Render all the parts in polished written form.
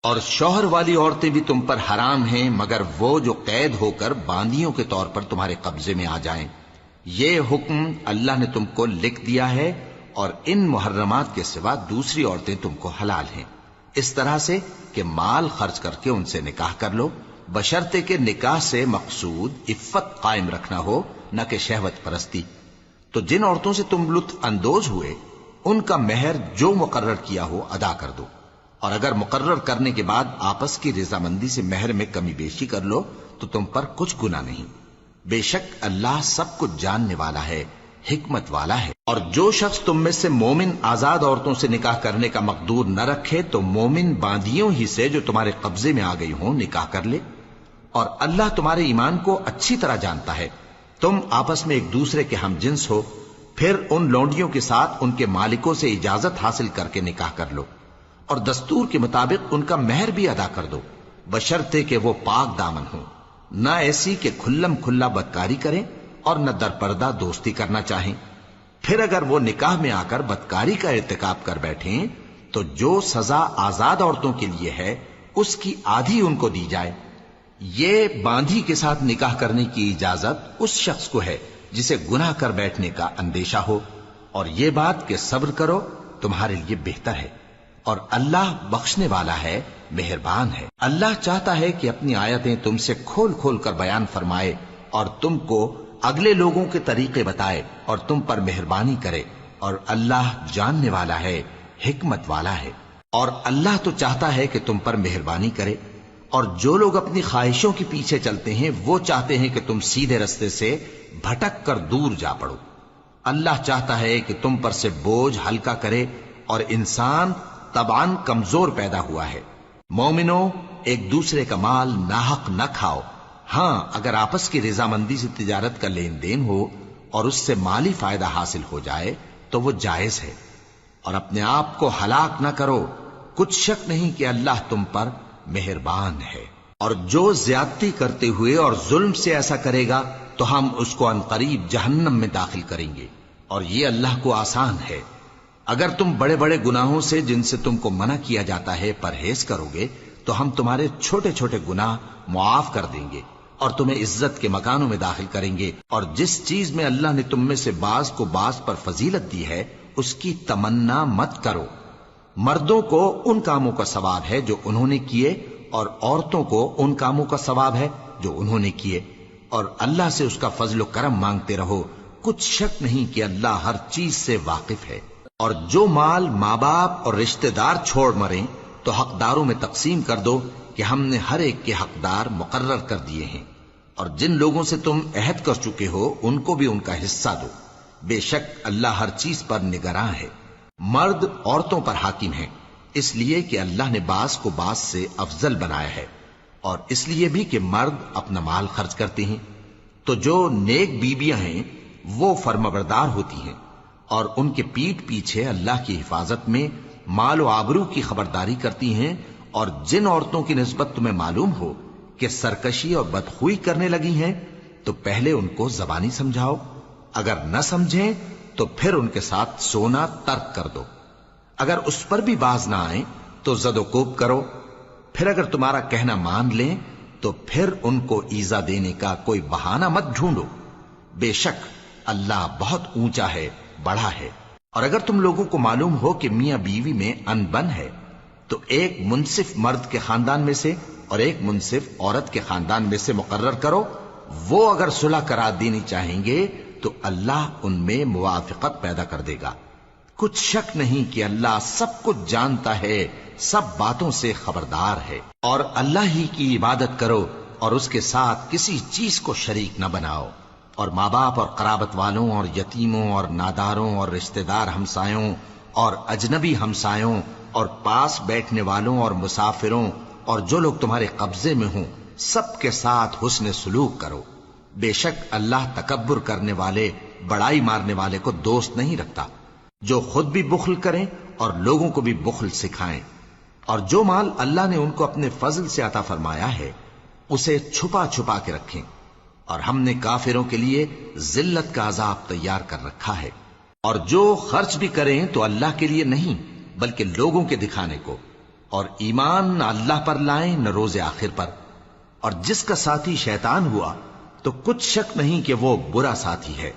اور شوہر والی عورتیں بھی تم پر حرام ہیں مگر وہ جو قید ہو کر باندیوں کے طور پر تمہارے قبضے میں آ جائیں۔ یہ حکم اللہ نے تم کو لکھ دیا ہے، اور ان محرمات کے سوا دوسری عورتیں تم کو حلال ہیں، اس طرح سے کہ مال خرچ کر کے ان سے نکاح کر لو، بشرطے کہ نکاح سے مقصود عفت قائم رکھنا ہو، نہ کہ شہوت پرستی۔ تو جن عورتوں سے تم لطف اندوز ہوئے ان کا مہر جو مقرر کیا ہو ادا کر دو، اور اگر مقرر کرنے کے بعد آپس کی رضامندی سے مہر میں کمی بیشی کر لو تو تم پر کچھ گناہ نہیں۔ بے شک اللہ سب کچھ جاننے والا ہے، حکمت والا ہے۔ اور جو شخص تم میں سے مومن آزاد عورتوں سے نکاح کرنے کا مقدور نہ رکھے تو مومن باندیوں ہی سے جو تمہارے قبضے میں آ گئی ہوں نکاح کر لے، اور اللہ تمہارے ایمان کو اچھی طرح جانتا ہے۔ تم آپس میں ایک دوسرے کے ہم جنس ہو، پھر ان لونڈیوں کے ساتھ ان کے مالکوں سے اجازت حاصل کر کے نکاح کر لو، اور دستور کے مطابق ان کا مہر بھی ادا کر دو، بشرطے کہ وہ پاک دامن ہوں، نہ ایسی کہ کھلم کھلا بدکاری کریں اور نہ درپردہ دوستی کرنا چاہیں۔ پھر اگر وہ نکاح میں آ کر بدکاری کا ارتکاب کر بیٹھیں تو جو سزا آزاد عورتوں کے لیے ہے اس کی آدھی ان کو دی جائے۔ یہ باندھی کے ساتھ نکاح کرنے کی اجازت اس شخص کو ہے جسے گناہ کر بیٹھنے کا اندیشہ ہو، اور یہ بات کہ صبر کرو تمہارے لیے بہتر ہے، اور اللہ بخشنے والا ہے، مہربان ہے۔ اللہ چاہتا ہے کہ اپنی آیتیں تم سے کھول کھول کر بیان فرمائے اور تم کو اگلے لوگوں کے طریقے بتائے اور تم پر مہربانی کرے، اور اللہ جاننے والا ہے، حکمت والا ہے۔ اور اللہ تو چاہتا ہے کہ تم پر مہربانی کرے، اور جو لوگ اپنی خواہشوں کے پیچھے چلتے ہیں وہ چاہتے ہیں کہ تم سیدھے رستے سے بھٹک کر دور جا پڑو۔ اللہ چاہتا ہے کہ تم پر سے بوجھ ہلکا کرے، اور انسان طبعاً کمزور پیدا ہوا ہے۔ مومنوں، ایک دوسرے کا مال ناحق نہ کھاؤ، ہاں اگر آپس کی رضامندی سے تجارت کا لین دین ہو اور اس سے مالی فائدہ حاصل ہو جائے تو وہ جائز ہے، اور اپنے آپ کو ہلاک نہ کرو، کچھ شک نہیں کہ اللہ تم پر مہربان ہے۔ اور جو زیادتی کرتے ہوئے اور ظلم سے ایسا کرے گا تو ہم اس کو عنقریب جہنم میں داخل کریں گے، اور یہ اللہ کو آسان ہے۔ اگر تم بڑے بڑے گناہوں سے جن سے تم کو منع کیا جاتا ہے پرہیز کرو گے تو ہم تمہارے چھوٹے چھوٹے گناہ معاف کر دیں گے اور تمہیں عزت کے مکانوں میں داخل کریں گے۔ اور جس چیز میں اللہ نے تم میں سے بعض کو بعض پر فضیلت دی ہے اس کی تمنا مت کرو۔ مردوں کو ان کاموں کا ثواب ہے جو انہوں نے کیے، اور عورتوں کو ان کاموں کا ثواب ہے جو انہوں نے کیے، اور اللہ سے اس کا فضل و کرم مانگتے رہو، کچھ شک نہیں کہ اللہ ہر چیز سے واقف ہے۔ اور جو مال ماں باپ اور رشتہ دار چھوڑ مریں تو حقداروں میں تقسیم کر دو کہ ہم نے ہر ایک کے حقدار مقرر کر دیے ہیں، اور جن لوگوں سے تم عہد کر چکے ہو ان کو بھی ان کا حصہ دو، بے شک اللہ ہر چیز پر نگراں ہے۔ مرد عورتوں پر حاکم ہیں، اس لیے کہ اللہ نے بعض کو بعض سے افضل بنایا ہے، اور اس لیے بھی کہ مرد اپنا مال خرچ کرتے ہیں۔ تو جو نیک بیویاں ہیں وہ فرمانبردار ہوتی ہیں، اور ان کے پیٹھ پیچھے اللہ کی حفاظت میں مال و آبرو کی خبرداری کرتی ہیں۔ اور جن عورتوں کی نسبت تمہیں معلوم ہو کہ سرکشی اور بدخوئی کرنے لگی ہیں تو پہلے ان کو زبانی سمجھاؤ، اگر نہ سمجھیں تو پھر ان کے ساتھ سونا ترک کر دو۔ اگر اس پر بھی باز نہ آئیں تو زد و کوب کرو، پھر اگر تمہارا کہنا مان لیں تو پھر ان کو ایذا دینے کا کوئی بہانہ مت ڈھونڈو، بے شک اللہ بہت اونچا ہے، بڑا ہے۔ اور اگر تم لوگوں کو معلوم ہو کہ میاں بیوی میں انبن ہے تو ایک منصف مرد کے خاندان میں سے اور ایک منصف عورت کے خاندان میں سے مقرر کرو، وہ اگر صلح کرا دینی چاہیں گے تو اللہ ان میں موافقت پیدا کر دے گا۔ کچھ شک نہیں کہ اللہ سب کچھ جانتا ہے، سب باتوں سے خبردار ہے۔ اور اللہ ہی کی عبادت کرو اور اس کے ساتھ کسی چیز کو شریک نہ بناؤ، اور ماں باپ اور قرابت والوں اور یتیموں اور ناداروں اور رشتہ دار ہمسایوں اور اجنبی ہمسایوں اور پاس بیٹھنے والوں اور مسافروں اور جو لوگ تمہارے قبضے میں ہوں سب کے ساتھ حسن سلوک کرو، بے شک اللہ تکبر کرنے والے، بڑائی مارنے والے کو دوست نہیں رکھتا۔ جو خود بھی بخل کریں اور لوگوں کو بھی بخل سکھائیں، اور جو مال اللہ نے ان کو اپنے فضل سے عطا فرمایا ہے اسے چھپا چھپا کے رکھیں، اور ہم نے کافروں کے لیے ذلت کا عذاب تیار کر رکھا ہے۔ اور جو خرچ بھی کریں تو اللہ کے لیے نہیں بلکہ لوگوں کے دکھانے کو، اور ایمان نہ اللہ پر لائیں نہ روز آخر پر، اور جس کا ساتھی شیطان ہوا تو کچھ شک نہیں کہ وہ برا ساتھی ہے۔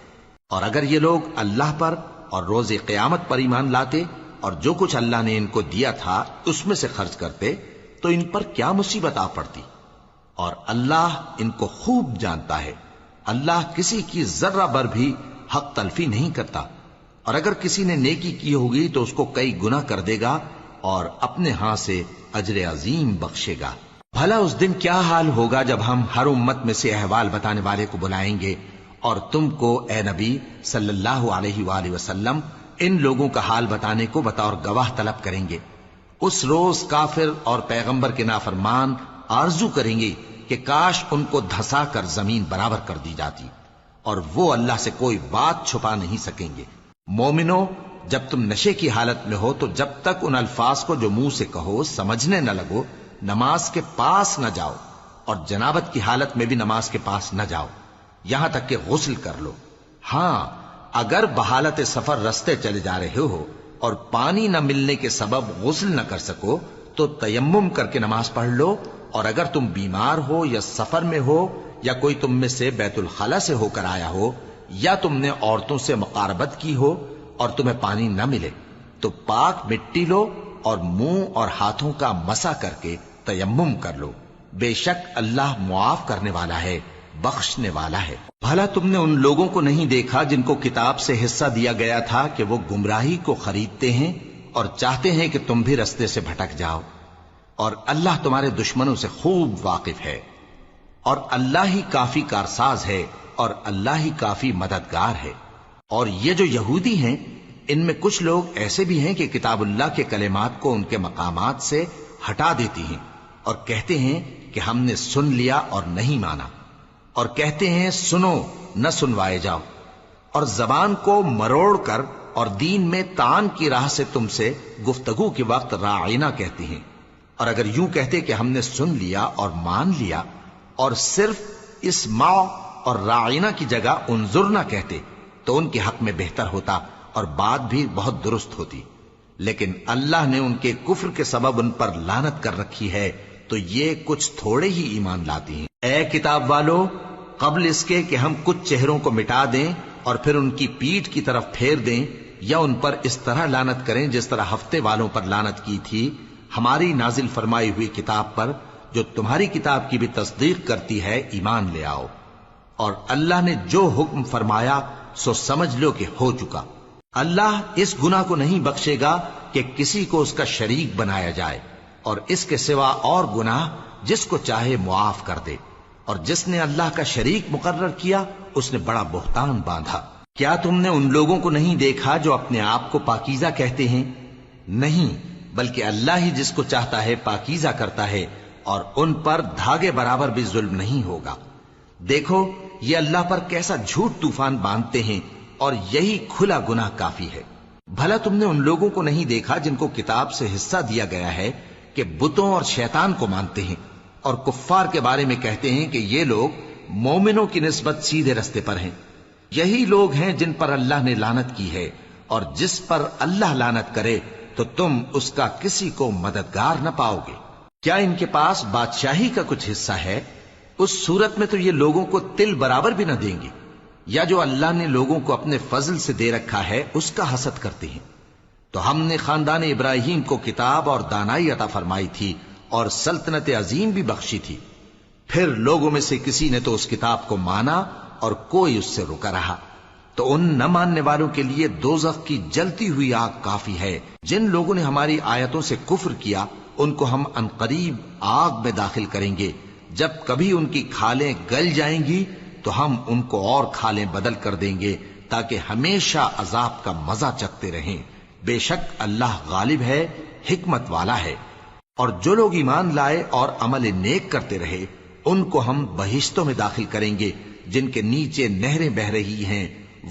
اور اگر یہ لوگ اللہ پر اور روز قیامت پر ایمان لاتے اور جو کچھ اللہ نے ان کو دیا تھا اس میں سے خرچ کرتے تو ان پر کیا مصیبت آ پڑتی، اور اللہ ان کو خوب جانتا ہے۔ اللہ کسی کی ذرہ بر بھی حق تلفی نہیں کرتا، اور اگر کسی نے نیکی کی ہوگی تو اس کو کئی گنا کر دے گا اور اپنے ہاں سے اجر عظیم بخشے گا۔ بھلا اس دن کیا حال ہوگا جب ہم ہر امت میں سے احوال بتانے والے کو بلائیں گے اور تم کو اے نبی صلی اللہ علیہ وآلہ وسلم ان لوگوں کا حال بتانے کو بطور گواہ طلب کریں گے۔ اس روز کافر اور پیغمبر کے نافرمان آرزو کریں گے کہ کاش ان کو دھسا کر زمین برابر کر دی جاتی، اور وہ اللہ سے کوئی بات چھپا نہیں سکیں گے۔ مومنو، جب تم نشے کی حالت میں ہو تو جب تک ان الفاظ کو جو منہ سے کہو سمجھنے نہ لگو نماز کے پاس نہ جاؤ، اور جنابت کی حالت میں بھی نماز کے پاس نہ جاؤ یہاں تک کہ غسل کر لو۔ ہاں، اگر بحالت سفر رستے چلے جا رہے ہو اور پانی نہ ملنے کے سبب غسل نہ کر سکو تو تیمم کر کے نماز پڑھ لو، اور اگر تم بیمار ہو یا سفر میں ہو یا کوئی تم میں سے بیت الخلا سے ہو کر آیا ہو یا تم نے عورتوں سے مقاربت کی ہو اور تمہیں پانی نہ ملے تو پاک مٹی لو اور منہ اور ہاتھوں کا مسح کر کے تیمم کر لو، بے شک اللہ معاف کرنے والا ہے، بخشنے والا ہے۔ بھلا تم نے ان لوگوں کو نہیں دیکھا جن کو کتاب سے حصہ دیا گیا تھا کہ وہ گمراہی کو خریدتے ہیں اور چاہتے ہیں کہ تم بھی رستے سے بھٹک جاؤ، اور اللہ تمہارے دشمنوں سے خوب واقف ہے، اور اللہ ہی کافی کارساز ہے، اور اللہ ہی کافی مددگار ہے۔ اور یہ جو یہودی ہیں ان میں کچھ لوگ ایسے بھی ہیں کہ کتاب اللہ کے کلمات کو ان کے مقامات سے ہٹا دیتی ہیں اور کہتے ہیں کہ ہم نے سن لیا اور نہیں مانا، اور کہتے ہیں سنو نہ سنوائے جاؤ، اور زبان کو مروڑ کر اور دین میں طعن کی راہ سے تم سے گفتگو کے وقت راعینا کہتی ہیں۔ اور اگر یوں کہتے کہ ہم نے سن لیا اور مان لیا اور صرف اسمع اور راعینا کی جگہ انظرنا کہتے تو ان کے حق میں بہتر ہوتا اور بات بھی بہت درست ہوتی، لیکن اللہ نے ان کے کفر کے سبب ان پر لعنت کر رکھی ہے تو یہ کچھ تھوڑے ہی ایمان لاتی ہیں۔ اے کتاب والو، قبل اس کے کہ ہم کچھ چہروں کو مٹا دیں اور پھر ان کی پیٹھ کی طرف پھیر دیں یا ان پر اس طرح لعنت کریں جس طرح ہفتے والوں پر لعنت کی تھی، ہماری نازل فرمائی ہوئی کتاب پر جو تمہاری کتاب کی بھی تصدیق کرتی ہے ایمان لے آؤ، اور اللہ نے جو حکم فرمایا سو سمجھ لو کہ ہو چکا۔ اللہ اس گناہ کو نہیں بخشے گا کہ کسی کو اس کا شریک بنایا جائے، اور اس کے سوا اور گناہ جس کو چاہے معاف کر دے، اور جس نے اللہ کا شریک مقرر کیا اس نے بڑا بہتان باندھا۔ کیا تم نے ان لوگوں کو نہیں دیکھا جو اپنے آپ کو پاکیزہ کہتے ہیں؟ نہیں، بلکہ اللہ ہی جس کو چاہتا ہے پاکیزہ کرتا ہے، اور ان پر دھاگے برابر بھی ظلم نہیں ہوگا۔ دیکھو یہ اللہ پر کیسا جھوٹ طوفان باندھتے ہیں، اور یہی کھلا گناہ کافی ہے۔ بھلا تم نے ان لوگوں کو نہیں دیکھا جن کو کتاب سے حصہ دیا گیا ہے کہ بتوں اور شیطان کو مانتے ہیں، اور کفار کے بارے میں کہتے ہیں کہ یہ لوگ مومنوں کی نسبت سیدھے رستے پر ہیں۔ یہی لوگ ہیں جن پر اللہ نے لعنت کی ہے، اور جس پر اللہ لعنت کرے تو تم اس کا کسی کو مددگار نہ پاؤ گے۔ کیا ان کے پاس بادشاہی کا کچھ حصہ ہے؟ اس صورت میں تو یہ لوگوں کو تل برابر بھی نہ دیں گے، یا جو اللہ نے لوگوں کو اپنے فضل سے دے رکھا ہے اس کا حسد کرتے ہیں۔ تو ہم نے خاندان ابراہیم کو کتاب اور دانائی عطا فرمائی تھی اور سلطنت عظیم بھی بخشی تھی، پھر لوگوں میں سے کسی نے تو اس کتاب کو مانا اور کوئی اس سے رکا رہا، تو ان نہ ماننے والوں کے لیے دوزخ کی جلتی ہوئی آگ کافی ہے۔ جن لوگوں نے ہماری آیتوں سے کفر کیا ان کو ہم عنقریب آگ میں داخل کریں گے، جب کبھی ان کی کھالیں گل جائیں گی تو ہم ان کو اور کھالیں بدل کر دیں گے تاکہ ہمیشہ عذاب کا مزہ چکھتے رہیں۔ بے شک اللہ غالب ہے، حکمت والا ہے۔ اور جو لوگ ایمان لائے اور عمل نیک کرتے رہے ان کو ہم بہشتوں میں داخل کریں گے جن کے نیچے نہریں بہ رہی ہیں،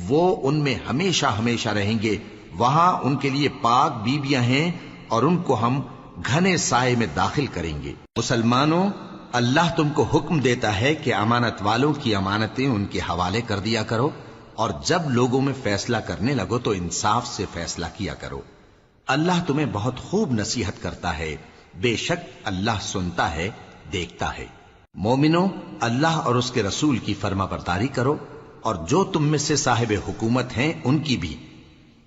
وہ ان میں ہمیشہ ہمیشہ رہیں گے، وہاں ان کے لیے پاک بیویاں ہیں اور ان کو ہم گھنے سائے میں داخل کریں گے۔ مسلمانوں، اللہ تم کو حکم دیتا ہے کہ امانت والوں کی امانتیں ان کے حوالے کر دیا کرو، اور جب لوگوں میں فیصلہ کرنے لگو تو انصاف سے فیصلہ کیا کرو۔ اللہ تمہیں بہت خوب نصیحت کرتا ہے، بے شک اللہ سنتا ہے، دیکھتا ہے۔ مومنو، اللہ اور اس کے رسول کی فرما برداری کرو، اور جو تم میں سے صاحب حکومت ہیں ان کی بھی۔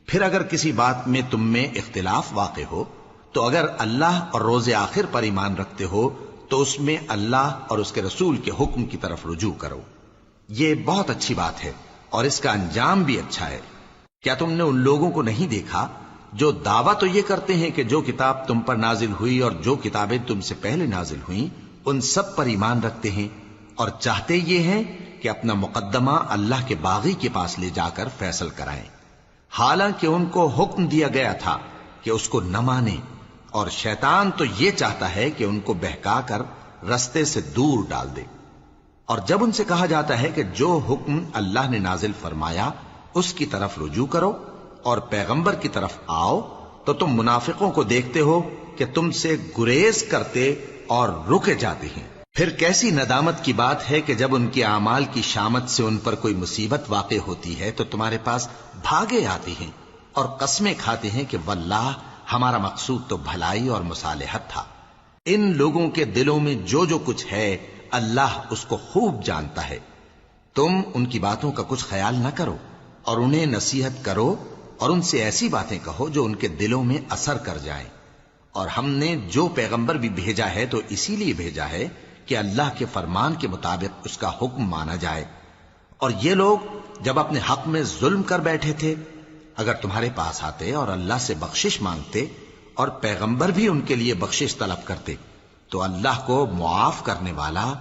پھر اگر کسی بات میں تم میں اختلاف واقع ہو تو اگر اللہ اور روز آخر پر ایمان رکھتے ہو تو اس میں اللہ اور اس کے رسول کے حکم کی طرف رجوع کرو۔ یہ بہت اچھی بات ہے اور اس کا انجام بھی اچھا ہے۔ کیا تم نے ان لوگوں کو نہیں دیکھا جو دعویٰ تو یہ کرتے ہیں کہ جو کتاب تم پر نازل ہوئی اور جو کتابیں تم سے پہلے نازل ہوئیں ان سب پر ایمان رکھتے ہیں، اور چاہتے یہ ہیں کہ اپنا مقدمہ اللہ کے باغی کے پاس لے جا کر فیصل کرائیں، حالانکہ ان کو حکم دیا گیا تھا کہ اس کو نہ مانیں، اور شیطان تو یہ چاہتا ہے کہ ان کو بہکا کر رستے سے دور ڈال دے۔ اور جب ان سے کہا جاتا ہے کہ جو حکم اللہ نے نازل فرمایا اس کی طرف رجوع کرو اور پیغمبر کی طرف آؤ، تو تم منافقوں کو دیکھتے ہو کہ تم سے گریز کرتے اور رکے جاتے ہیں۔ پھر کیسی ندامت کی بات ہے کہ جب ان کے اعمال کی شامت سے ان پر کوئی مصیبت واقع ہوتی ہے تو تمہارے پاس بھاگے آتے ہیں اور قسمیں کھاتے ہیں کہ واللہ ہمارا مقصود تو بھلائی اور مصالحت تھا۔ ان لوگوں کے دلوں میں جو جو کچھ ہے اللہ اس کو خوب جانتا ہے۔ تم ان کی باتوں کا کچھ خیال نہ کرو اور انہیں نصیحت کرو اور ان سے ایسی باتیں کہو جو ان کے دلوں میں اثر کر جائیں۔ اور ہم نے جو پیغمبر بھی بھیجا ہے تو اسی لیے بھیجا ہے کہ اللہ کے فرمان کے مطابق اس کا حکم مانا جائے۔ اور یہ لوگ جب اپنے حق میں ظلم کر بیٹھے تھے، اگر تمہارے پاس آتے اور اللہ سے بخشش مانگتے اور پیغمبر بھی ان کے لیے بخشش طلب کرتے تو اللہ کو معاف کرنے والا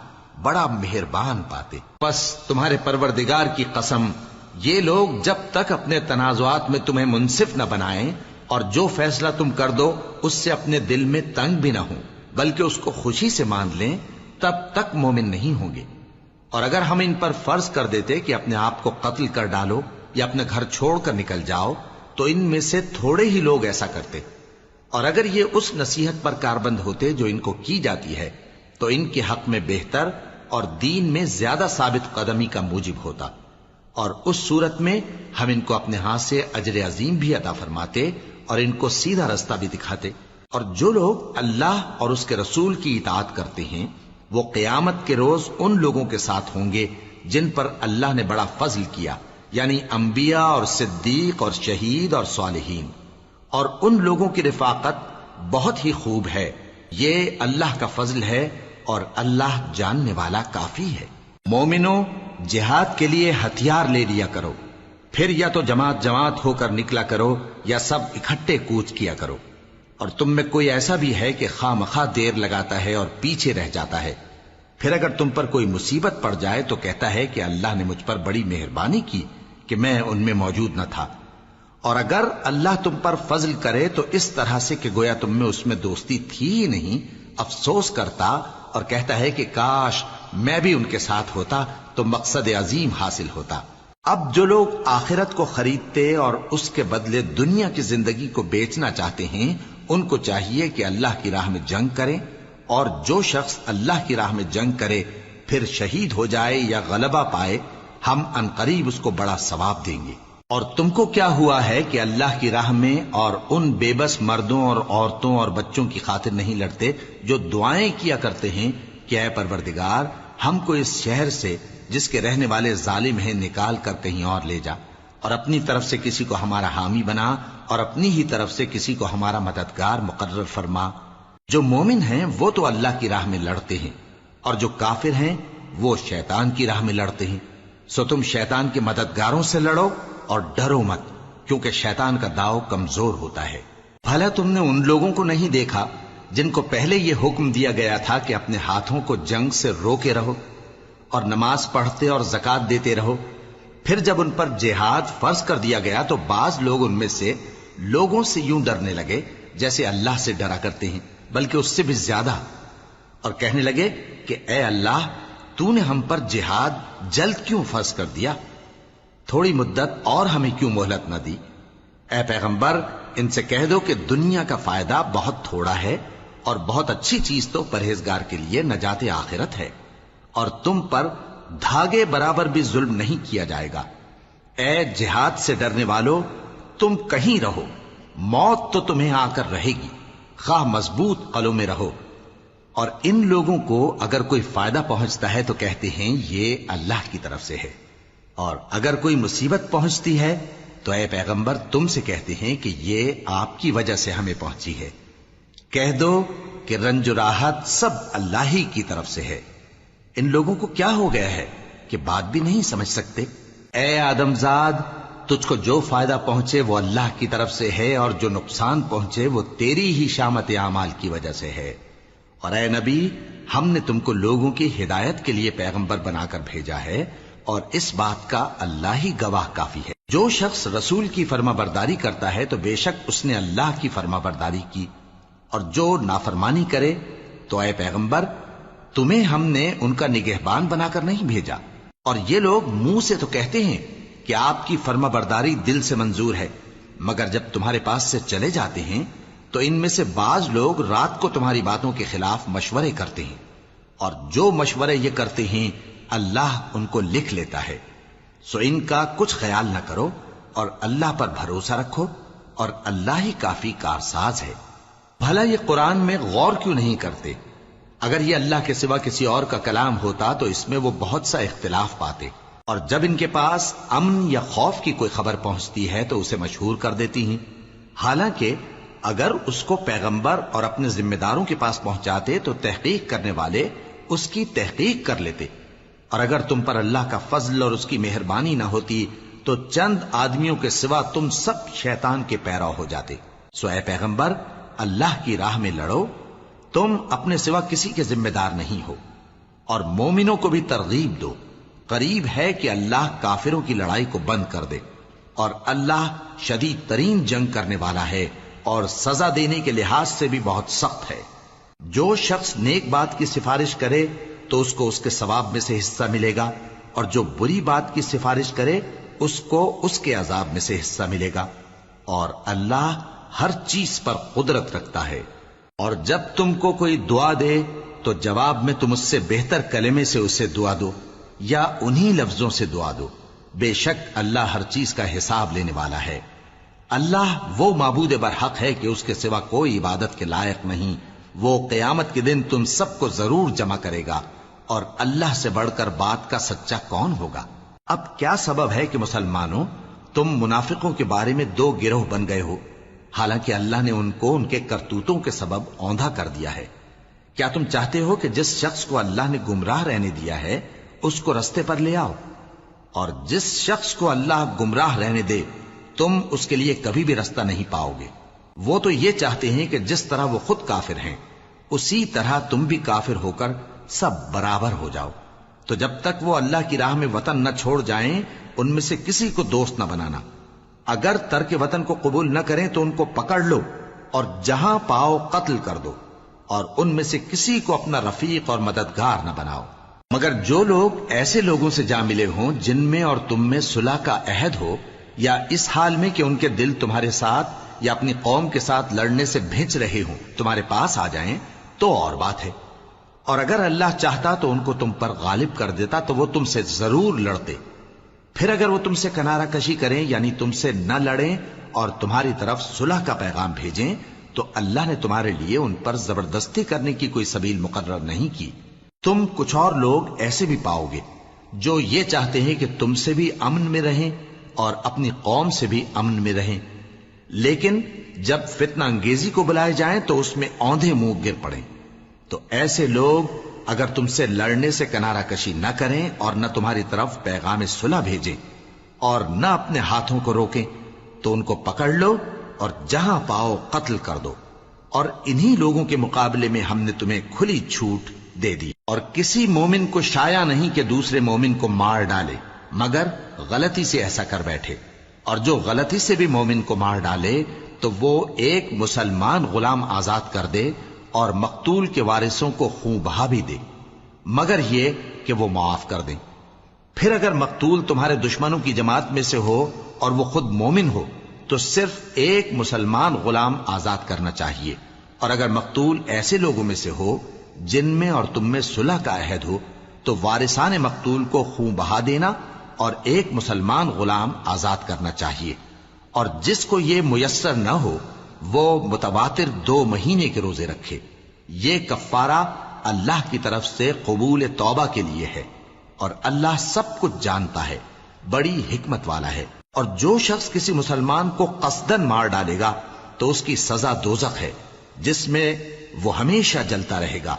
بڑا مہربان پاتے۔ بس تمہارے پروردگار کی قسم، یہ لوگ جب تک اپنے تنازعات میں تمہیں منصف نہ بنائیں اور جو فیصلہ تم کر دو اس سے اپنے دل میں تنگ بھی نہ ہوں بلکہ اس کو خوشی سے مان لیں، تب تک مومن نہیں ہوں گے۔ اور اگر ہم ان پر فرض کر دیتے کہ اپنے آپ کو قتل کر ڈالو یا اپنے گھر چھوڑ کر نکل جاؤ تو ان میں سے تھوڑے ہی لوگ ایسا کرتے، اور اگر یہ اس نصیحت پر کاربند ہوتے جو ان کو کی جاتی ہے تو ان کے حق میں بہتر اور دین میں زیادہ ثابت قدمی کا موجب ہوتا، اور اس صورت میں ہم ان کو اپنے ہاتھ سے اجر عظیم بھی عطا فرماتے اور ان کو سیدھا رستہ بھی دکھاتے۔ اور جو لوگ اللہ اور اس کے رسول کی اطاعت کرتے ہیں وہ قیامت کے روز ان لوگوں کے ساتھ ہوں گے جن پر اللہ نے بڑا فضل کیا، یعنی انبیاء اور صدیق اور شہید اور صالحین، اور ان لوگوں کی رفاقت بہت ہی خوب ہے۔ یہ اللہ کا فضل ہے اور اللہ جاننے والا کافی ہے۔ مومنو، جہاد کے لیے ہتھیار لے لیا کرو، پھر یا تو جماعت جماعت ہو کر نکلا کرو یا سب اکٹھے کوچ کیا کرو۔ اور تم میں کوئی ایسا بھی ہے کہ خواہ مخواہ دیر لگاتا ہے اور پیچھے رہ جاتا ہے، پھر اگر تم پر کوئی مصیبت پڑ جائے تو کہتا ہے کہ اللہ نے مجھ پر بڑی مہربانی کی کہ میں ان میں موجود نہ تھا۔ اور اگر اللہ تم پر فضل کرے تو اس طرح سے کہ گویا تم میں اس میں دوستی تھی ہی نہیں، افسوس کرتا اور کہتا ہے کہ کاش میں بھی ان کے ساتھ ہوتا تو مقصد عظیم حاصل ہوتا۔ اب جو لوگ آخرت کو خریدتے اور اس کے بدلے دنیا کی زندگی کو بیچنا چاہتے ہیں ان کو چاہیے کہ اللہ کی راہ میں جنگ کریں، اور جو شخص اللہ کی راہ میں جنگ کرے پھر شہید ہو جائے یا غلبہ پائے ہم عنقریب اس کو بڑا ثواب دیں گے۔ اور تم کو کیا ہوا ہے کہ اللہ کی راہ میں اور ان بے بس مردوں اور عورتوں اور بچوں کی خاطر نہیں لڑتے جو دعائیں کیا کرتے ہیں کہ اے پروردگار ہم کو اس شہر سے جس کے رہنے والے ظالم ہیں نکال کر کہیں اور لے جا، اور اپنی طرف سے کسی کو ہمارا حامی بنا اور اپنی ہی طرف سے کسی کو ہمارا مددگار مقرر فرما۔ جو مومن ہیں وہ تو اللہ کی راہ میں لڑتے ہیں، اور جو کافر ہیں وہ شیطان کی راہ میں لڑتے ہیں، سو تم شیطان کے مددگاروں سے لڑو اور ڈرو مت، کیونکہ شیطان کا داؤ کمزور ہوتا ہے۔ بھلا تم نے ان لوگوں کو نہیں دیکھا جن کو پہلے یہ حکم دیا گیا تھا کہ اپنے ہاتھوں کو جنگ سے روکے رہو اور نماز پڑھتے اور زکوٰۃ دیتے رہو، پھر جب ان پر جہاد فرض کر دیا گیا تو بعض لوگ ان میں سے لوگوں سے یوں ڈرنے لگے جیسے اللہ سے ڈرا کرتے ہیں، بلکہ اس سے بھی زیادہ، اور کہنے لگے کہ اے اللہ تو نے ہم پر جہاد جلد کیوں فرض کر دیا؟ تھوڑی مدت اور ہمیں کیوں مہلت نہ دی؟ اے پیغمبر ان سے کہہ دو کہ دنیا کا فائدہ بہت تھوڑا ہے اور بہت اچھی چیز تو پرہیزگار کے لیے نجات آخرت ہے، اور تم پر دھاگے برابر بھی ظلم نہیں کیا جائے گا۔ اے جہاد سے ڈرنے والو، تم کہیں رہو، موت تو تمہیں آ کر رہے گی، خواہ مضبوط قلعوں میں رہو۔ اور ان لوگوں کو اگر کوئی فائدہ پہنچتا ہے تو کہتے ہیں یہ اللہ کی طرف سے ہے، اور اگر کوئی مصیبت پہنچتی ہے تو اے پیغمبر تم سے کہتے ہیں کہ یہ آپ کی وجہ سے ہمیں پہنچی ہے۔ کہہ دو کہ رنج و راحت سب اللہ ہی کی طرف سے ہے۔ ان لوگوں کو کیا ہو گیا ہے کہ بات بھی نہیں سمجھ سکتے؟ اے آدم زاد، تجھ کو جو فائدہ پہنچے وہ اللہ کی طرف سے ہے، اور جو نقصان پہنچے وہ تیری ہی شامت اعمال کی وجہ سے ہے۔ اور اے نبی، ہم نے تم کو لوگوں کی ہدایت کے لیے پیغمبر بنا کر بھیجا ہے، اور اس بات کا اللہ ہی گواہ کافی ہے۔ جو شخص رسول کی فرما برداری کرتا ہے تو بے شک اس نے اللہ کی فرما برداری کی، اور جو نافرمانی کرے تو اے پیغمبر تمہیں ہم نے ان کا نگہبان بنا کر نہیں بھیجا۔ اور یہ لوگ منہ سے تو کہتے ہیں کہ آپ کی فرما برداری دل سے منظور ہے، مگر جب تمہارے پاس سے چلے جاتے ہیں تو ان میں سے بعض لوگ رات کو تمہاری باتوں کے خلاف مشورے کرتے ہیں، اور جو مشورے یہ کرتے ہیں اللہ ان کو لکھ لیتا ہے۔ سو ان کا کچھ خیال نہ کرو اور اللہ پر بھروسہ رکھو، اور اللہ ہی کافی کارساز ہے۔ بھلا یہ قرآن میں غور کیوں نہیں کرتے؟ اگر یہ اللہ کے سوا کسی اور کا کلام ہوتا تو اس میں وہ بہت سا اختلاف پاتے، اور جب ان کے پاس امن یا خوف کی کوئی خبر پہنچتی ہے تو اسے مشہور کر دیتی ہیں، حالانکہ اگر اس کو پیغمبر اور اپنے ذمہ داروں کے پاس پہنچاتے تو تحقیق کرنے والے اس کی تحقیق کر لیتے۔ اور اگر تم پر اللہ کا فضل اور اس کی مہربانی نہ ہوتی تو چند آدمیوں کے سوا تم سب شیطان کے پیرو ہو جاتے۔ سو اے پیغمبر اللہ کی راہ میں لڑو، تم اپنے سوا کسی کے ذمہ دار نہیں ہو، اور مومنوں کو بھی ترغیب دو۔ قریب ہے کہ اللہ کافروں کی لڑائی کو بند کر دے، اور اللہ شدید ترین جنگ کرنے والا ہے اور سزا دینے کے لحاظ سے بھی بہت سخت ہے۔ جو شخص نیک بات کی سفارش کرے تو اس کو اس کے ثواب میں سے حصہ ملے گا، اور جو بری بات کی سفارش کرے اس کو اس کے عذاب میں سے حصہ ملے گا، اور اللہ ہر چیز پر قدرت رکھتا ہے۔ اور جب تم کو کوئی دعا دے تو جواب میں تم اس سے بہتر کلمے سے اسے دعا دو، یا انہی لفظوں سے دعا دو، بے شک اللہ ہر چیز کا حساب لینے والا ہے۔ اللہ وہ معبود برحق ہے کہ اس کے سوا کوئی عبادت کے لائق نہیں۔ وہ قیامت کے دن تم سب کو ضرور جمع کرے گا، اور اللہ سے بڑھ کر بات کا سچا کون ہوگا؟ اب کیا سبب ہے کہ مسلمانوں تم منافقوں کے بارے میں دو گروہ بن گئے ہو، حالانکہ اللہ نے ان کو ان کے کرتوتوں کے سبب اوندھا کر دیا ہے؟ کیا تم چاہتے ہو کہ جس شخص کو اللہ نے گمراہ رہنے دیا ہے اس کو رستے پر لے آؤ، اور جس شخص کو اللہ گمراہ رہنے دے تم اس کے لیے کبھی بھی رستہ نہیں پاؤ گے؟ وہ تو یہ چاہتے ہیں کہ جس طرح وہ خود کافر ہیں اسی طرح تم بھی کافر ہو کر سب برابر ہو جاؤ۔ تو جب تک وہ اللہ کی راہ میں وطن نہ چھوڑ جائیں ان میں سے کسی کو دوست نہ بنانا۔ اگر ترک وطن کو قبول نہ کریں تو ان کو پکڑ لو اور جہاں پاؤ قتل کر دو، اور ان میں سے کسی کو اپنا رفیق اور مددگار نہ بناؤ، مگر جو لوگ ایسے لوگوں سے جا ملے ہوں جن میں اور تم میں صلح کا عہد ہو، یا اس حال میں کہ ان کے دل تمہارے ساتھ یا اپنی قوم کے ساتھ لڑنے سے بھنچ رہے ہوں تمہارے پاس آ جائیں تو اور بات ہے۔ اور اگر اللہ چاہتا تو ان کو تم پر غالب کر دیتا تو وہ تم سے ضرور لڑتے۔ پھر اگر وہ تم سے کنارہ کشی کریں یعنی تم سے نہ لڑیں اور تمہاری طرف صلح کا پیغام بھیجیں تو اللہ نے تمہارے لیے ان پر زبردستی کرنے کی کوئی سبیل مقرر نہیں کی۔ تم کچھ اور لوگ ایسے بھی پاؤ گے جو یہ چاہتے ہیں کہ تم سے بھی امن میں رہیں اور اپنی قوم سے بھی امن میں رہیں، لیکن جب فتنہ انگیزی کو بلائے جائیں تو اس میں اوندھے منہ گر پڑیں۔ تو ایسے لوگ اگر تم سے لڑنے سے کنارہ کشی نہ کریں اور نہ تمہاری طرف پیغام صلح بھیجیں اور نہ اپنے ہاتھوں کو روکیں تو ان کو پکڑ لو اور جہاں پاؤ قتل کر دو۔ اور انہی لوگوں کے مقابلے میں ہم نے تمہیں کھلی چھوٹ دے دی، اور کسی مومن کو شایع نہیں کہ دوسرے مومن کو مار ڈالے مگر غلطی سے ایسا کر بیٹھے، اور جو غلطی سے بھی مومن کو مار ڈالے تو وہ ایک مسلمان غلام آزاد کر دے اور مقتول کے وارثوں کو خون بہا بھی دے، مگر یہ کہ وہ معاف کر دیں۔ پھر اگر مقتول تمہارے دشمنوں کی جماعت میں سے ہو اور وہ خود مومن ہو تو صرف ایک مسلمان غلام آزاد کرنا چاہیے، اور اگر مقتول ایسے لوگوں میں سے ہو جن میں اور تم میں صلح کا عہد ہو تو وارثان مقتول کو خون بہا دینا اور ایک مسلمان غلام آزاد کرنا چاہیے۔ اور جس کو یہ میسر نہ ہو وہ متواتر 2 مہینے کے روزے رکھے. یہ کفارہ اللہ کی طرف سے قبول توبہ کے لیے ہے، اور اللہ سب کچھ جانتا ہے، بڑی حکمت والا ہے. اور جو شخص کسی مسلمان کو قصدن مار ڈالے گا تو اس کی سزا دوزخ ہے، جس میں وہ ہمیشہ جلتا رہے گا،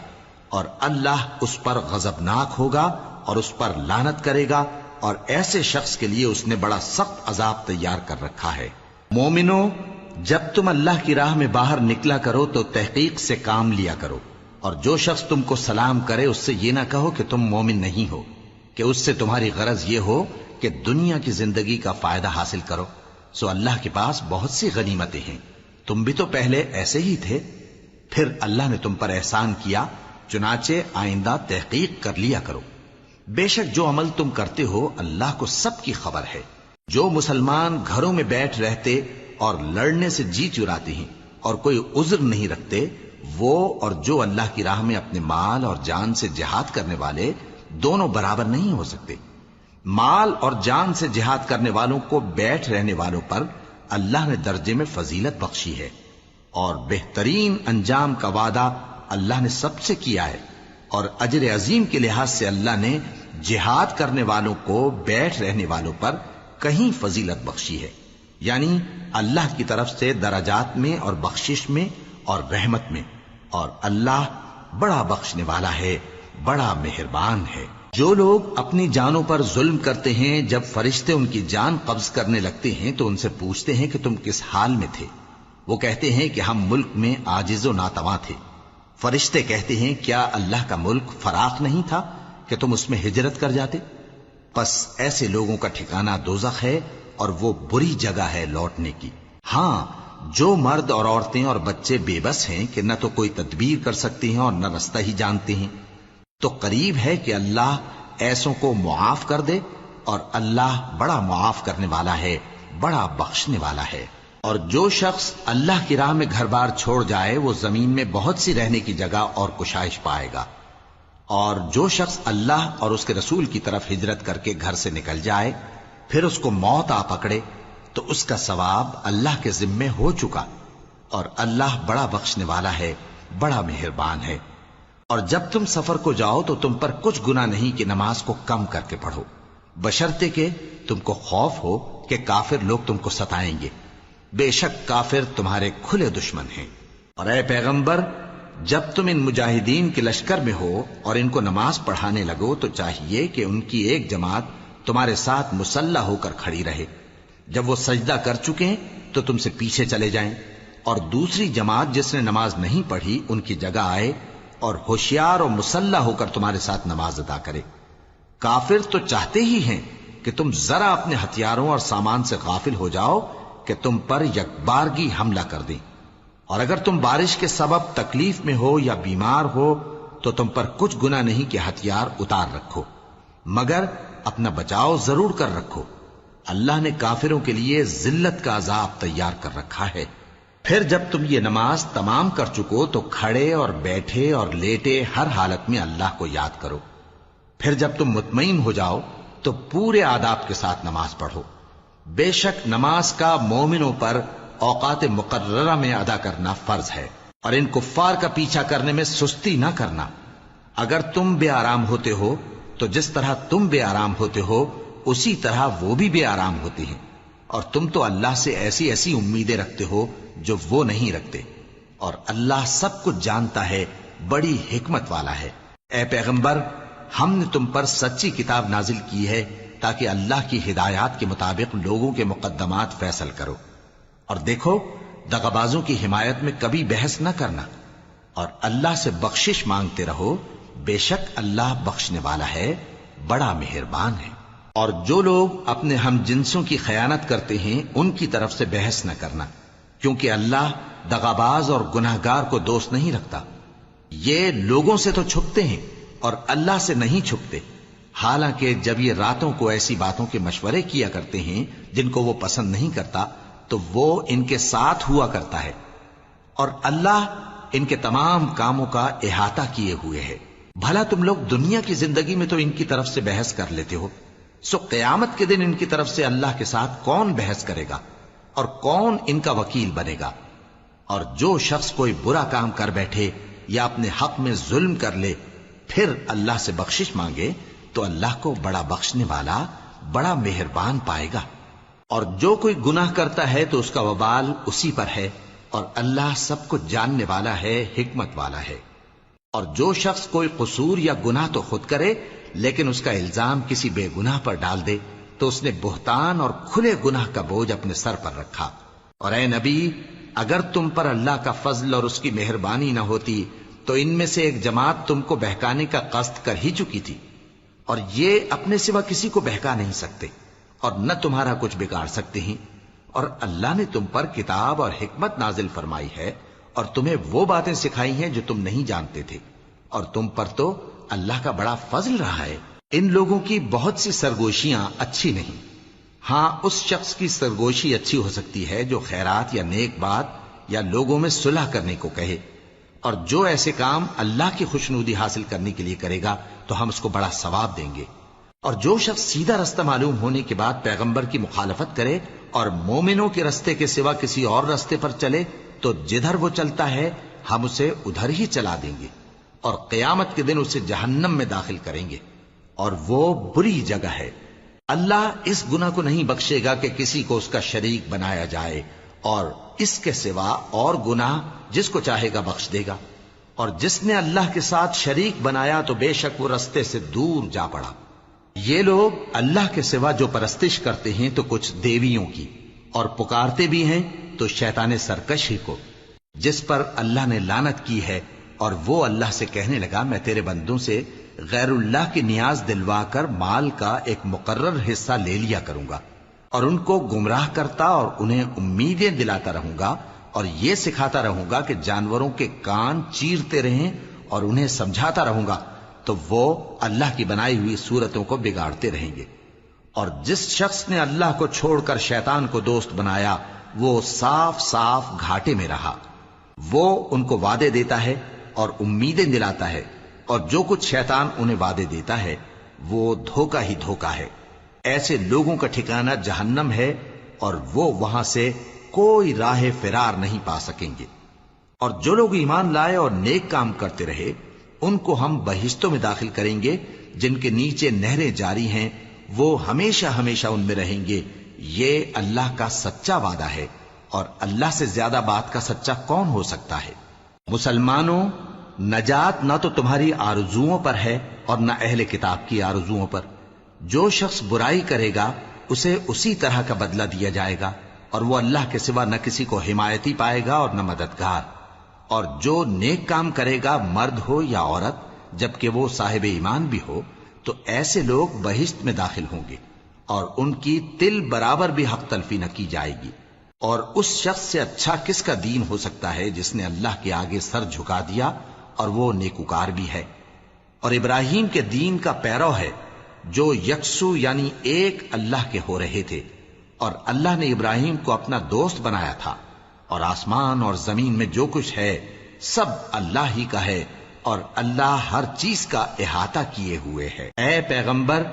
اور اللہ اس پر غضبناک ہوگا اور اس پر لعنت کرے گا، اور ایسے شخص کے لیے اس نے بڑا سخت عذاب تیار کر رکھا ہے. مومنو، جب تم اللہ کی راہ میں باہر نکلا کرو تو تحقیق سے کام لیا کرو، اور جو شخص تم کو سلام کرے اس سے یہ نہ کہو کہ تم مومن نہیں ہو، کہ اس سے تمہاری غرض یہ ہو کہ دنیا کی زندگی کا فائدہ حاصل کرو. سو اللہ کے پاس بہت سی غنیمتیں ہیں، تم بھی تو پہلے ایسے ہی تھے، پھر اللہ نے تم پر احسان کیا، چنانچہ آئندہ تحقیق کر لیا کرو. بے شک جو عمل تم کرتے ہو اللہ کو سب کی خبر ہے. جو مسلمان گھروں میں بیٹھ رہتے اور لڑنے سے جی چراتے ہیں اور کوئی عذر نہیں رکھتے، وہ اور جو اللہ کی راہ میں اپنے مال اور جان سے جہاد کرنے والے دونوں برابر نہیں ہو سکتے. مال اور جان سے جہاد کرنے والوں کو بیٹھ رہنے والوں پر اللہ نے درجے میں فضیلت بخشی ہے، اور بہترین انجام کا وعدہ اللہ نے سب سے کیا ہے. اور اجر عظیم کے لحاظ سے اللہ نے جہاد کرنے والوں کو بیٹھ رہنے والوں پر کہیں فضیلت بخشی ہے، یعنی اللہ کی طرف سے درجات میں اور بخشش میں اور رحمت میں. اور اللہ بڑا بخشنے والا ہے، بڑا مہربان ہے. جو لوگ اپنی جانوں پر ظلم کرتے ہیں، جب فرشتے ان کی جان قبض کرنے لگتے ہیں تو ان سے پوچھتے ہیں کہ تم کس حال میں تھے؟ وہ کہتے ہیں کہ ہم ملک میں عاجز و ناتواں تھے. فرشتے کہتے ہیں کیا اللہ کا ملک فراخ نہیں تھا کہ تم اس میں ہجرت کر جاتے؟ پس ایسے لوگوں کا ٹھکانہ دوزخ ہے، اور وہ بری جگہ ہے لوٹنے کی. ہاں، جو مرد اور عورتیں اور بچے بے بس ہیں کہ نہ تو کوئی تدبیر کر سکتے ہیں اور نہ رستہ ہی جانتے ہیں، تو قریب ہے کہ اللہ ایسوں کو معاف کر دے، اور اللہ بڑا معاف کرنے والا ہے، بڑا بخشنے والا ہے. اور جو شخص اللہ کی راہ میں گھر بار چھوڑ جائے وہ زمین میں بہت سی رہنے کی جگہ اور کشائش پائے گا. اور جو شخص اللہ اور اس کے رسول کی طرف ہجرت کر کے گھر سے نکل جائے پھر اس کو موت آ پکڑے تو اس کا ثواب اللہ کے ذمے ہو چکا، اور اللہ بڑا بخشنے والا ہے، بڑا مہربان ہے. اور جب تم سفر کو جاؤ تو تم پر کچھ گناہ نہیں کہ نماز کو کم کر کے پڑھو، بشرطے کہ تم کو خوف ہو کہ کافر لوگ تم کو ستائیں گے. بے شک کافر تمہارے کھلے دشمن ہیں. اور اے پیغمبر، جب تم ان مجاہدین کے لشکر میں ہو اور ان کو نماز پڑھانے لگو تو چاہیے کہ ان کی ایک جماعت تمہارے ساتھ مسلح ہو کر کھڑی رہے. جب وہ سجدہ کر چکے تو تم سے پیچھے چلے جائیں، اور دوسری جماعت جس نے نماز نہیں پڑھی ان کی جگہ آئے اور ہوشیار اور مسلح ہو کر تمہارے ساتھ نماز ادا کرے. کافر تو چاہتے ہی ہیں کہ تم ذرا اپنے ہتھیاروں اور سامان سے غافل ہو جاؤ کہ تم پر یکبارگی حملہ کر دیں. اور اگر تم بارش کے سبب تکلیف میں ہو یا بیمار ہو تو تم پر کچھ گناہ نہیں کہ ہتھیار اتار رکھو، مگر اپنا بچاؤ ضرور کر رکھو. اللہ نے کافروں کے لیے ذلت کا عذاب تیار کر رکھا ہے. پھر جب تم یہ نماز تمام کر چکو تو کھڑے اور بیٹھے اور لیٹے ہر حالت میں اللہ کو یاد کرو. پھر جب تم مطمئن ہو جاؤ تو پورے آداب کے ساتھ نماز پڑھو. بے شک نماز کا مومنوں پر اوقات مقررہ میں ادا کرنا فرض ہے، اور ان کفار کا پیچھا کرنے میں سستی نہ کرنا. اگر تم بے آرام ہوتے ہو تو جس طرح تم بے آرام ہوتے ہو اسی طرح وہ بھی بے آرام ہوتے ہیں، اور تم تو اللہ سے ایسی ایسی امیدیں رکھتے ہو جو وہ نہیں رکھتے، اور اللہ سب کچھ جانتا ہے، بڑی حکمت والا ہے. اے پیغمبر، ہم نے تم پر سچی کتاب نازل کی ہے تاکہ اللہ کی ہدایات کے مطابق لوگوں کے مقدمات فیصل کرو. اور دیکھو، دغابازوں کی حمایت میں کبھی بحث نہ کرنا، اور اللہ سے بخشش مانگتے رہو. بے شک اللہ بخشنے والا ہے، بڑا مہربان ہے. اور جو لوگ اپنے ہم جنسوں کی خیانت کرتے ہیں ان کی طرف سے بحث نہ کرنا، کیونکہ اللہ دغاباز اور گناہگار کو دوست نہیں رکھتا. یہ لوگوں سے تو چھپتے ہیں اور اللہ سے نہیں چھپتے، حالانکہ جب یہ راتوں کو ایسی باتوں کے مشورے کیا کرتے ہیں جن کو وہ پسند نہیں کرتا تو وہ ان کے ساتھ ہوا کرتا ہے، اور اللہ ان کے تمام کاموں کا احاطہ کیے ہوئے ہے. بھلا تم لوگ دنیا کی زندگی میں تو ان کی طرف سے بحث کر لیتے ہو، سو قیامت کے دن ان کی طرف سے اللہ کے ساتھ کون بحث کرے گا اور کون ان کا وکیل بنے گا؟ اور جو شخص کوئی برا کام کر بیٹھے یا اپنے حق میں ظلم کر لے پھر اللہ سے بخشش مانگے تو اللہ کو بڑا بخشنے والا بڑا مہربان پائے گا. اور جو کوئی گناہ کرتا ہے تو اس کا وبال اسی پر ہے، اور اللہ سب کچھ جاننے والا ہے، حکمت والا ہے. اور جو شخص کوئی قصور یا گناہ تو خود کرے لیکن اس کا الزام کسی بے گناہ پر ڈال دے تو اس نے بہتان اور کھلے گناہ کا بوجھ اپنے سر پر رکھا. اور اے نبی، اگر تم پر اللہ کا فضل اور اس کی مہربانی نہ ہوتی تو ان میں سے ایک جماعت تم کو بہکانے کا قصد کر ہی چکی تھی، اور یہ اپنے سوا کسی کو بہکا نہیں سکتے اور نہ تمہارا کچھ بگاڑ سکتے ہیں. اور اللہ نے تم پر کتاب اور حکمت نازل فرمائی ہے اور تمہیں وہ باتیں سکھائی ہیں جو تم نہیں جانتے تھے، اور تم پر تو اللہ کا بڑا فضل رہا ہے. ان لوگوں کی بہت سی سرگوشیاں اچھی نہیں. ہاں، اس شخص کی سرگوشی اچھی ہو سکتی ہے جو خیرات یا نیک بات یا لوگوں میں صلح کرنے کو کہے، اور جو ایسے کام اللہ کی خوشنودی حاصل کرنے کے لیے کرے گا تو ہم اس کو بڑا ثواب دیں گے. اور جو شخص سیدھا رستہ معلوم ہونے کے بعد پیغمبر کی مخالفت کرے اور مومنوں کے رستے کے سوا کسی اور رستے پر چلے تو جدھر وہ چلتا ہے ہم اسے ادھر ہی چلا دیں گے، اور قیامت کے دن اسے جہنم میں داخل کریں گے، اور وہ بری جگہ ہے. اللہ اس گناہ کو نہیں بخشے گا کہ کسی کو اس کا شریک بنایا جائے، اور اس کے سوا اور گناہ جس کو چاہے گا بخش دے گا. اور جس نے اللہ کے ساتھ شریک بنایا تو بے شک وہ رستے سے دور جا پڑا. یہ لوگ اللہ کے سوا جو پرستش کرتے ہیں تو کچھ دیویوں کی، اور پکارتے بھی ہیں تو شیطان سرکش ہی کو، جس پر اللہ نے لعنت کی ہے. اور وہ اللہ سے کہنے لگا میں تیرے بندوں سے غیر اللہ کی نیاز دلوا کر مال کا ایک مقرر حصہ لے لیا کروں گا، اور ان کو گمراہ کرتا اور انہیں امیدیں دلاتا رہوں گا، اور یہ سکھاتا رہوں گا کہ جانوروں کے کان چیرتے رہیں، اور انہیں سمجھاتا رہوں گا تو وہ اللہ کی بنائی ہوئی صورتوں کو بگاڑتے رہیں گے. اور جس شخص نے اللہ کو چھوڑ کر شیطان کو دوست بنایا وہ صاف صاف گھاٹے میں رہا. وہ ان کو وعدے دیتا ہے اور امیدیں دلاتا ہے، اور جو کچھ شیطان انہیں وعدے دیتا ہے وہ دھوکہ ہی دھوکہ ہے. ایسے لوگوں کا ٹھکانہ جہنم ہے، اور وہ وہاں سے کوئی راہ فرار نہیں پا سکیں گے. اور جو لوگ ایمان لائے اور نیک کام کرتے رہے ان کو ہم بہشتوں میں داخل کریں گے جن کے نیچے نہریں جاری ہیں، وہ ہمیشہ ہمیشہ ان میں رہیں گے. یہ اللہ کا سچا وعدہ ہے، اور اللہ سے زیادہ بات کا سچا کون ہو سکتا ہے. مسلمانوں، نجات نہ تو تمہاری آرزوؤں پر ہے اور نہ اہل کتاب کی آرزوؤں پر. جو شخص برائی کرے گا اسے اسی طرح کا بدلہ دیا جائے گا، اور وہ اللہ کے سوا نہ کسی کو حمایتی پائے گا اور نہ مددگار. اور جو نیک کام کرے گا مرد ہو یا عورت جبکہ وہ صاحب ایمان بھی ہو تو ایسے لوگ بہشت میں داخل ہوں گے، اور ان کی تل برابر بھی حق تلفی نہ کی جائے گی. اور اس شخص سے اچھا کس کا دین ہو سکتا ہے جس نے اللہ کے آگے سر جھکا دیا اور وہ نیکوکار بھی ہے. اور ابراہیم کے دین کا پیرو ہے جو یکسو یعنی ایک اللہ کے ہو رہے تھے، اور اللہ نے ابراہیم کو اپنا دوست بنایا تھا. اور آسمان اور زمین میں جو کچھ ہے سب اللہ ہی کا ہے، اور اللہ ہر چیز کا احاطہ کیے ہوئے ہے. اے پیغمبر،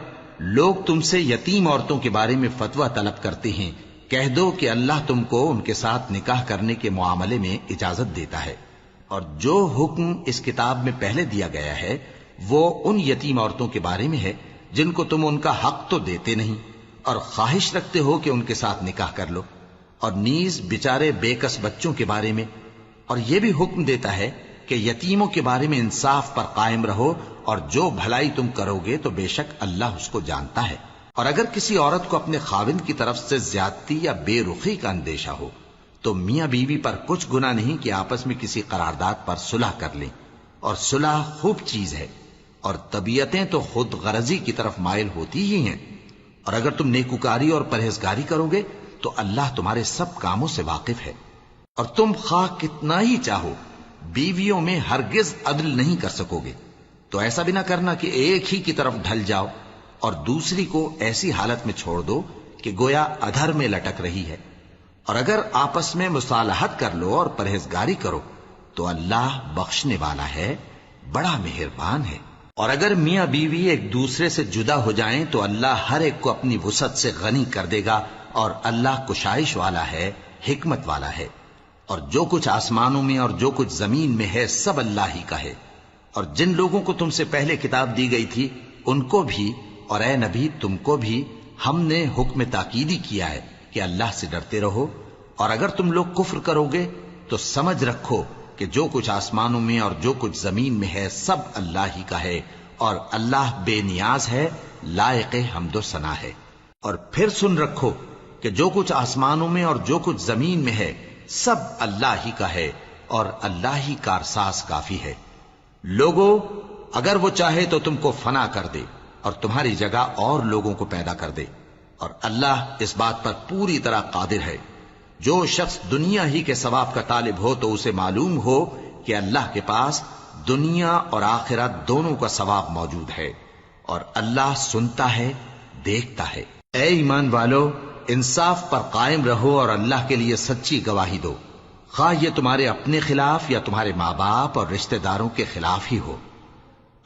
لوگ تم سے یتیم عورتوں کے بارے میں فتویٰ طلب کرتے ہیں، کہہ دو کہ اللہ تم کو ان کے ساتھ نکاح کرنے کے معاملے میں اجازت دیتا ہے. اور جو حکم اس کتاب میں پہلے دیا گیا ہے وہ ان یتیم عورتوں کے بارے میں ہے جن کو تم ان کا حق تو دیتے نہیں، اور خواہش رکھتے ہو کہ ان کے ساتھ نکاح کر لو. اور نیز بیچارے بے کس بچوں کے بارے میں. اور یہ بھی حکم دیتا ہے کہ یتیموں کے بارے میں انصاف پر قائم رہو، اور جو بھلائی تم کرو گے تو بے شک اللہ اس کو جانتا ہے. اور اگر کسی عورت کو اپنے خاوند کی طرف سے زیادتی یا بے رخی کا اندیشہ ہو تو میاں بیوی پر کچھ گناہ نہیں کہ آپس میں کسی قرارداد پر صلح کر لیں، اور صلح خوب چیز ہے. اور طبیعتیں تو خود غرضی کی طرف مائل ہوتی ہی ہیں. اور اگر تم نیکوکاری اور پرہیزگاری کرو گے تو اللہ تمہارے سب کاموں سے واقف ہے. اور تم خواہ کتنا ہی چاہو بیویوں میں ہرگز عدل نہیں کر سکو گے. تو ایسا بھی نہ کرنا کہ ایک ہی کی طرف ڈھل جاؤ اور دوسری کو ایسی حالت میں چھوڑ دو کہ گویا ادھر میں لٹک رہی ہے. اور اگر آپس میں مصالحت کر لو اور پرہیزگاری کرو تو اللہ بخشنے والا ہے، بڑا مہربان ہے. اور اگر میاں بیوی ایک دوسرے سے جدا ہو جائیں تو اللہ ہر ایک کو اپنی وسعت سے غنی کر دے گا، اور اللہ کشائش والا ہے، حکمت والا ہے. اور جو کچھ آسمانوں میں اور جو کچھ زمین میں ہے سب اللہ ہی کا ہے۔ اور جن لوگوں کو تم سے پہلے کتاب دی گئی تھی ان کو بھی اور اے نبی تم کو بھی ہم نے حکم تاکیدی کیا ہے کہ اللہ سے ڈرتے رہو، اور اگر تم لوگ کفر کرو گے تو سمجھ رکھو کہ جو کچھ آسمانوں میں اور جو کچھ زمین میں ہے سب اللہ ہی کا ہے، اور اللہ بے نیاز ہے، لائق حمد و ثنا ہے۔ اور پھر سن رکھو کہ جو کچھ آسمانوں میں اور جو کچھ زمین میں ہے سب اللہ ہی کا ہے، اور اللہ ہی کارساز کافی ہے۔ لوگو اگر وہ چاہے تو تم کو فنا کر دے اور تمہاری جگہ اور لوگوں کو پیدا کر دے، اور اللہ اس بات پر پوری طرح قادر ہے۔ جو شخص دنیا ہی کے ثواب کا طالب ہو تو اسے معلوم ہو کہ اللہ کے پاس دنیا اور آخرت دونوں کا ثواب موجود ہے، اور اللہ سنتا ہے، دیکھتا ہے۔ اے ایمان والو، انصاف پر قائم رہو اور اللہ کے لیے سچی گواہی دو، خواہ یہ تمہارے اپنے خلاف یا تمہارے ماں باپ اور رشتہ داروں کے خلاف ہی ہو۔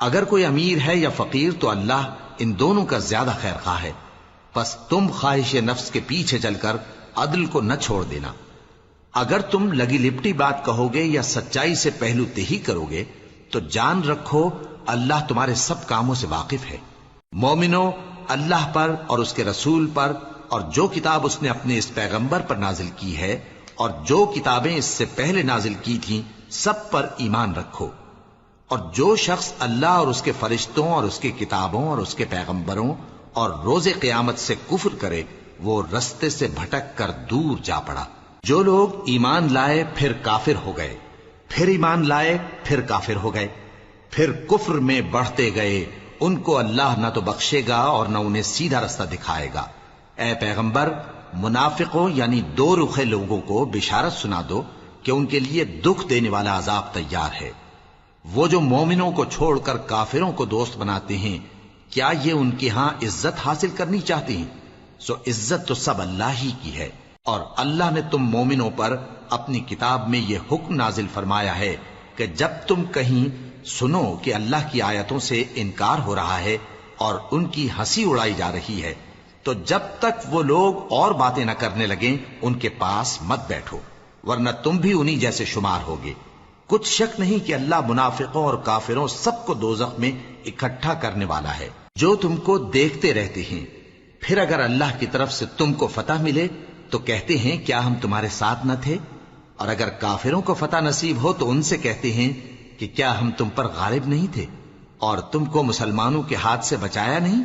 اگر کوئی امیر ہے یا فقیر تو اللہ ان دونوں کا زیادہ خیر خواہ ہے، پس تم خواہش نفس کے پیچھے چل کر عدل کو نہ چھوڑ دینا۔ اگر تم لگی لپٹی بات کہو گے یا سچائی سے پہلو تہی کرو گے تو جان رکھو اللہ تمہارے سب کاموں سے واقف ہے۔ مومنو، اللہ پر اور اس کے رسول پر اور جو کتاب اس نے اپنے اس پیغمبر پر نازل کی ہے اور جو کتابیں اس سے پہلے نازل کی تھیں سب پر ایمان رکھو۔ اور جو شخص اللہ اور اس کے فرشتوں اور اس کی کتابوں اور اس کے پیغمبروں اور روز قیامت سے کفر کرے وہ رستے سے بھٹک کر دور جا پڑا۔ جو لوگ ایمان لائے پھر کافر ہو گئے، پھر ایمان لائے پھر کافر ہو گئے، پھر کفر میں بڑھتے گئے، ان کو اللہ نہ تو بخشے گا اور نہ انہیں سیدھا رستہ دکھائے گا۔ اے پیغمبر، منافقوں یعنی دو رخے لوگوں کو بشارت سنا دو کہ ان کے لیے دکھ دینے والا عذاب تیار ہے۔ وہ جو مومنوں کو چھوڑ کر کافروں کو دوست بناتے ہیں، کیا یہ ان کے ہاں عزت حاصل کرنی چاہتے ہیں؟ سو عزت تو سب اللہ ہی کی ہے۔ اور اللہ نے تم مومنوں پر اپنی کتاب میں یہ حکم نازل فرمایا ہے کہ جب تم کہیں سنو کہ اللہ کی آیتوں سے انکار ہو رہا ہے اور ان کی ہنسی اڑائی جا رہی ہے تو جب تک وہ لوگ اور باتیں نہ کرنے لگیں ان کے پاس مت بیٹھو، ورنہ تم بھی انہی جیسے شمار ہوگے۔ کچھ شک نہیں کہ اللہ منافقوں اور کافروں سب کو دوزخ میں اکٹھا کرنے والا ہے۔ جو تم کو دیکھتے رہتے ہیں، پھر اگر اللہ کی طرف سے تم کو فتح ملے تو کہتے ہیں کیا ہم تمہارے ساتھ نہ تھے، اور اگر کافروں کو فتح نصیب ہو تو ان سے کہتے ہیں کہ کیا ہم تم پر غالب نہیں تھے اور تم کو مسلمانوں کے ہاتھ سے بچایا نہیں۔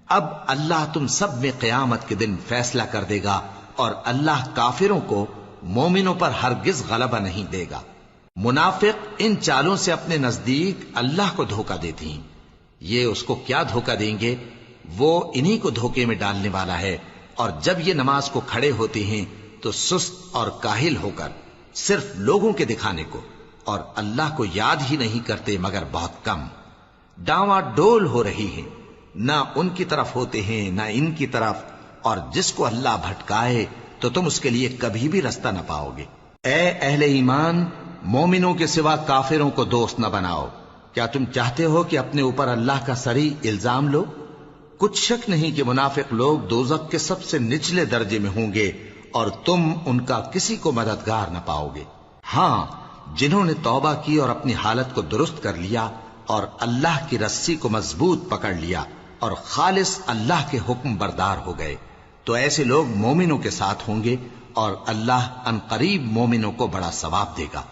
اب اللہ تم سب میں قیامت کے دن فیصلہ کر دے گا، اور اللہ کافروں کو مومنوں پر ہرگز غلبہ نہیں دے گا۔ منافق ان چالوں سے اپنے نزدیک اللہ کو دھوکہ دیتے ہیں، یہ اس کو کیا دھوکہ دیں گے، وہ انہی کو دھوکے میں ڈالنے والا ہے۔ اور جب یہ نماز کو کھڑے ہوتے ہیں تو سست اور کاہل ہو کر صرف لوگوں کے دکھانے کو اور اللہ کو یاد ہی نہیں کرتے مگر بہت کم، ڈاواں ڈول ہو رہی ہیں، نہ ان کی طرف ہوتے ہیں نہ ان کی طرف، اور جس کو اللہ بھٹکائے تو تم اس کے لیے کبھی بھی رستہ نہ پاؤ گے۔ اے اہل ایمان، مومنوں کے سوا کافروں کو دوست نہ بناؤ۔ کیا تم چاہتے ہو کہ اپنے اوپر اللہ کا صریح الزام لو؟ کچھ شک نہیں کہ منافق لوگ دوزخ کے سب سے نچلے درجے میں ہوں گے اور تم ان کا کسی کو مددگار نہ پاؤ گے۔ ہاں، جنہوں نے توبہ کی اور اپنی حالت کو درست کر لیا اور اللہ کی رسی کو مضبوط پکڑ لیا اور خالص اللہ کے حکم بردار ہو گئے تو ایسے لوگ مومنوں کے ساتھ ہوں گے، اور اللہ ان قریب مومنوں کو بڑا ثواب دے گا۔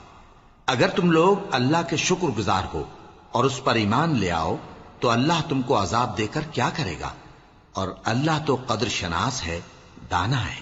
اگر تم لوگ اللہ کے شکر گزار ہو اور اس پر ایمان لے آؤ تو اللہ تم کو عذاب دے کر کیا کرے گا، اور اللہ تو قدر شناس ہے، دانا ہے۔